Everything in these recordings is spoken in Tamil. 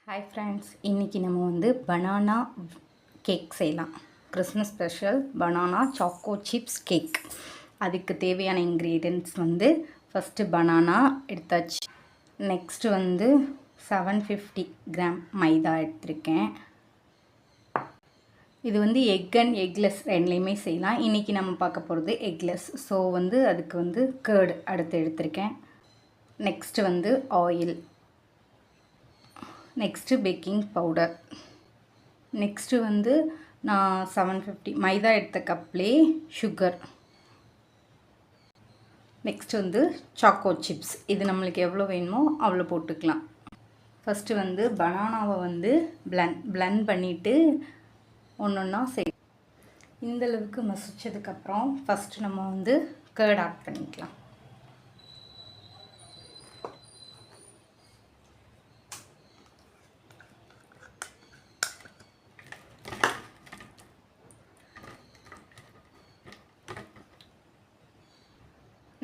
ஹாய் ஃப்ரெண்ட்ஸ், இன்றைக்கி நம்ம வந்து பனானா கேக் செய்யலாம். Christmas special banana choco chips cake. அதுக்கு தேவையான இன்க்ரீடியன்ட்ஸ் வந்து ஃபஸ்ட்டு பனானா எடுத்தாச்சு. நெக்ஸ்ட்டு வந்து 750 கிராம் மைதா எடுத்திருக்கேன். இது வந்து எக் அண்ட் எக்லெஸ் ரெண்டுலேயுமே செய்யலாம். இன்றைக்கி நம்ம பார்க்க போகிறது எக்லெஸ். ஸோ வந்து அதுக்கு வந்து கர்டு அடுத்து எடுத்திருக்கேன். நெக்ஸ்ட்டு வந்து oil, next baking powder, next வந்து நான் 750 மைதா எடுத்த கப்லேயே சுகர், நெக்ஸ்ட்டு வந்து சாக்கோ சிப்ஸ். இது நம்மளுக்கு எவ்வளோ வேணுமோ அவ்வளோ போட்டுக்கலாம். ஃபஸ்ட்டு வந்து பனானாவை வந்து பிளண்ட் பண்ணிவிட்டு ஒன்று ஒன்றா இந்தளவுக்கு மசிச்சதுக்கப்புறம் ஃபஸ்ட்டு நம்ம வந்து கர்ட் ஆட் பண்ணிக்கலாம்.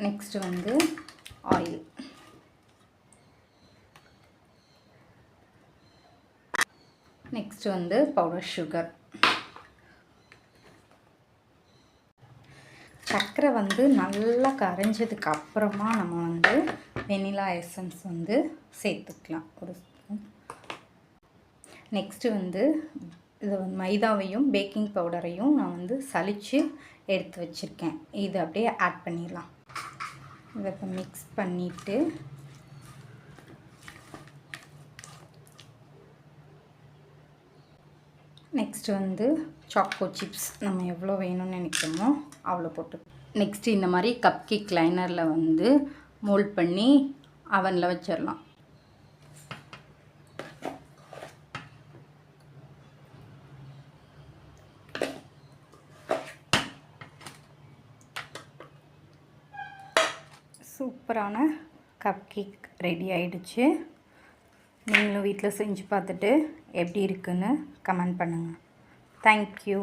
நெக்ஸ்ட்டு வந்து ஆயில், நெக்ஸ்ட்டு வந்து பவுடர் சுகர். சர்க்கரை வந்து நல்லா கரைஞ்சதுக்கு அப்புறமா நம்ம வந்து வெனிலா எசன்ஸ் வந்து சேர்த்துக்கலாம் ஒரு ஸ்பூன். நெக்ஸ்ட்டு வந்து இது மைதாவையும் பேக்கிங் பவுடரையும் நான் வந்து சலித்து எடுத்து வச்சுருக்கேன். இது அப்படியே ஆட் பண்ணிடலாம். இதை இப்போ மிக்ஸ் பண்ணிவிட்டு நெக்ஸ்ட்டு வந்து சாக்கோ சிப்ஸ் நம்ம எவ்வளோ வேணும்னு நினைக்கிறோமோ அவ்வளோ போட்டு நெக்ஸ்ட்டு இந்த மாதிரி கப் கேக் லைனரில் வந்து மோல்ட் பண்ணி அவனில் வச்சிடலாம். சூப்பரான கப் கேக் ரெடி ஆகிடுச்சு. நீங்களும் வீட்டில் செஞ்சு பார்த்துட்டு எப்படி இருக்குன்னு கமெண்ட் பண்ணுங்கள். தேங்க்யூ.